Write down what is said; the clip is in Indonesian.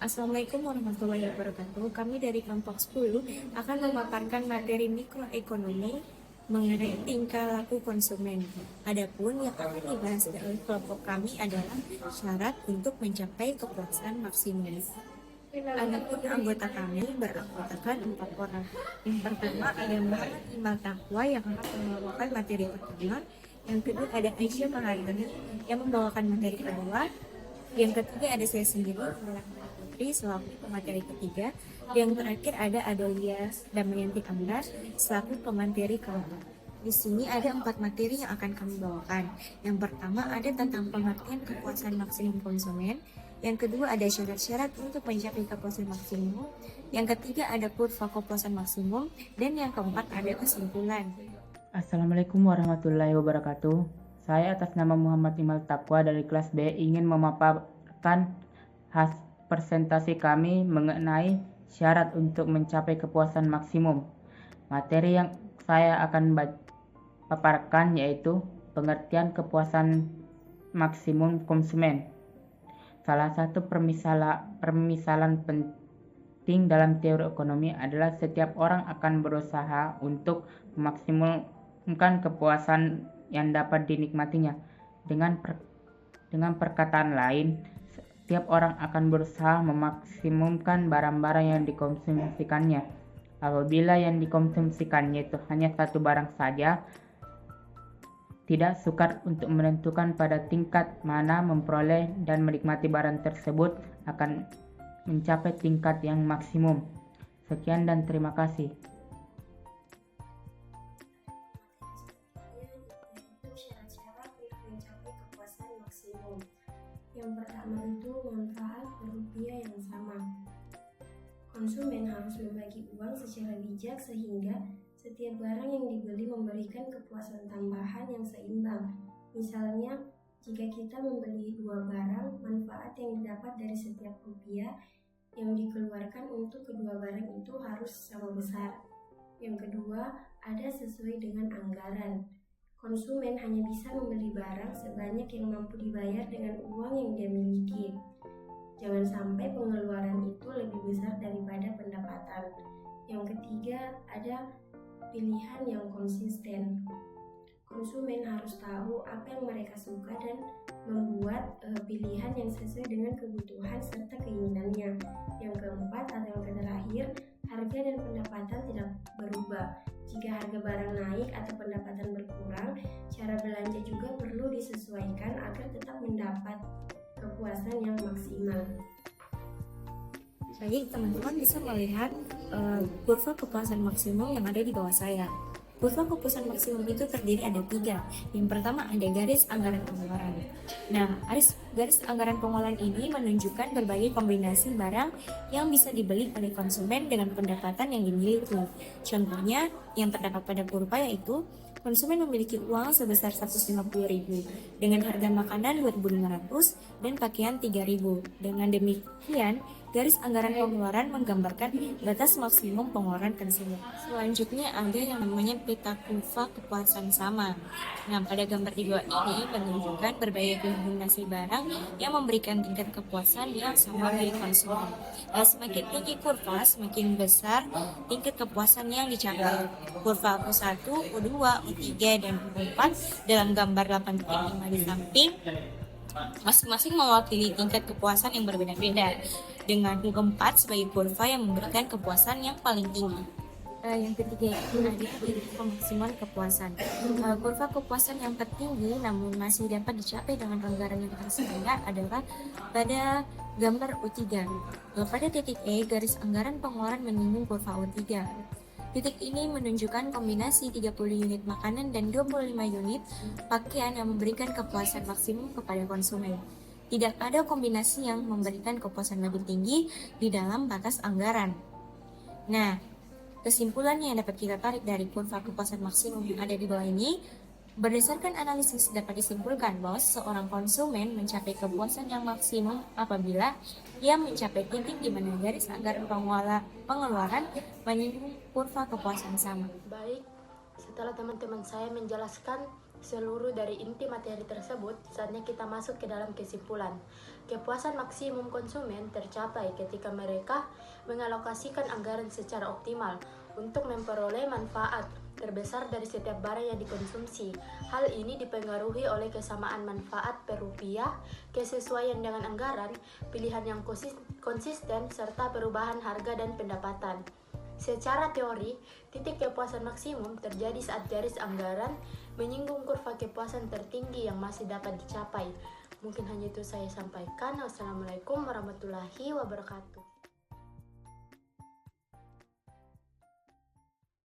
Assalamualaikum warahmatullahi wabarakatuh. Kami dari kelompok 10 akan memaparkan materi mikroekonomi mengenai tingkah laku konsumen. Adapun yang akan dibahas oleh kelompok kami adalah syarat untuk mencapai kepuasan maksimum. Adapun anggota kami beranggotakan 4 orang. Yang pertama ada Muhammad Imal Taqwa yang akan membawakan materi pertama. Yang kedua ada Aisyah Maharani yang membawakan materi kedua. Yang ketiga ada saya sendiri, Putri, selaku pemateri ketiga. Yang terakhir ada Adolia Damayanti Amrar selaku pemateri keempat. Di sini ada 4 materi yang akan kami bawakan. Yang pertama ada tentang pengertian kepuasan maksimum konsumen. Yang kedua ada syarat-syarat untuk mencapai kepuasan maksimum. Yang ketiga ada kurva kepuasan maksimum. Dan yang keempat ada kesimpulan. Assalamualaikum warahmatullahi wabarakatuh. Saya atas nama Muhammad Imal Taqwa dari kelas B ingin memaparkan presentasi kami mengenai syarat untuk mencapai kepuasan maksimum. Materi yang saya akan paparkan yaitu pengertian kepuasan maksimum konsumen. Salah satu permisalan penting dalam teori ekonomi adalah setiap orang akan berusaha untuk memaksimumkan kepuasan yang dapat dinikmatinya. Dengan perkataan lain, setiap orang akan berusaha memaksimumkan barang-barang yang dikonsumsikannya. Apabila yang dikonsumsikannya itu hanya satu barang saja, tidak sukar untuk menentukan pada tingkat mana memperoleh dan menikmati barang tersebut akan mencapai tingkat yang maksimum. Sekian dan terima kasih. Syarat-syarat untuk mencapai kepuasan maksimum. Yang pertama itu manfaat per rupiah yang sama. Konsumen harus membagi uang secara bijak sehingga setiap barang yang dibeli memberikan kepuasan tambahan yang seimbang. Misalnya, jika kita membeli 2 barang, manfaat yang didapat dari setiap rupiah yang dikeluarkan untuk kedua barang itu harus sama besar. Yang kedua, ada sesuai dengan anggaran. Konsumen hanya bisa membeli barang sebanyak yang mampu dibayar dengan uang yang dia miliki. Jangan sampai pengeluaran itu lebih besar daripada pendapatan. Yang ketiga, ada pilihan yang konsisten. Konsumen harus tahu apa yang mereka suka dan membuat pilihan yang sesuai dengan kebutuhan serta keinginannya. Yang keempat atau yang terakhir, harga dan pendapatan tidak berubah. Jika harga barang naik atau pendapatan berkurang, cara belanja juga perlu disesuaikan agar tetap mendapat kepuasan yang maksimal. Baik, teman-teman bisa melihat kurva kepuasan maksimum yang ada di bawah saya. Kurva kepuasan maksimum itu terdiri ada 3. Yang pertama ada garis anggaran pengeluaran. Nah, garis anggaran pengeluaran ini menunjukkan berbagai kombinasi barang yang bisa dibeli oleh konsumen dengan pendapatan yang dimiliki. Contohnya yang terdapat pada kurva yaitu konsumen memiliki uang sebesar 150.000 dengan harga makanan 2.500 dan pakaian 3.000. Dengan demikian, garis anggaran pengeluaran menggambarkan batas maksimum pengeluaran konsumen. Selanjutnya ada yang namanya peta kurva kepuasan sama. Nah, pada gambar di bawah ini menunjukkan berbagai kombinasi barang yang memberikan tingkat kepuasan yang sama bagi konsumen. Semakin tinggi kurva, semakin besar tingkat kepuasan yang dicapai. Kurva U1, U2, U3, dan U4 dalam gambar 8.5 di samping masing-masing mewakili tingkat kepuasan yang berbeda-beda, dengan U4 sebagai kurva yang memberikan kepuasan yang paling tinggi. Yang ketiga itu ada kurva maksimal kepuasan. Kurva kepuasan yang tertinggi namun masih dapat dicapai dengan anggaran yang tersedia adalah pada gambar U3. Pada titik E, garis anggaran pengeluaran menyinggung kurva U3. Titik ini menunjukkan kombinasi 30 unit makanan dan 25 unit pakaian yang memberikan kepuasan maksimum kepada konsumen. Tidak ada kombinasi yang memberikan kepuasan lebih tinggi di dalam batas anggaran. Nah, kesimpulannya yang dapat kita tarik dari kurva kepuasan maksimum yang ada di bawah ini, berdasarkan analisis dapat disimpulkan bahwa seorang konsumen mencapai kepuasan yang maksimum apabila ia mencapai titik di mana garis anggaran pengeluaran menyinggung kurva kepuasan sama. Baik, setelah teman-teman saya menjelaskan seluruh dari inti materi tersebut, saatnya kita masuk ke dalam kesimpulan. Kepuasan maksimum konsumen tercapai ketika mereka mengalokasikan anggaran secara optimal untuk memperoleh manfaat terbesar dari setiap barang yang dikonsumsi. Hal ini dipengaruhi oleh kesamaan manfaat per rupiah, kesesuaian dengan anggaran, pilihan yang konsisten, serta perubahan harga dan pendapatan. Secara teori, titik kepuasan maksimum terjadi saat garis anggaran menyinggung kurva kepuasan tertinggi yang masih dapat dicapai. Mungkin hanya itu saya sampaikan. Wassalamualaikum warahmatullahi wabarakatuh.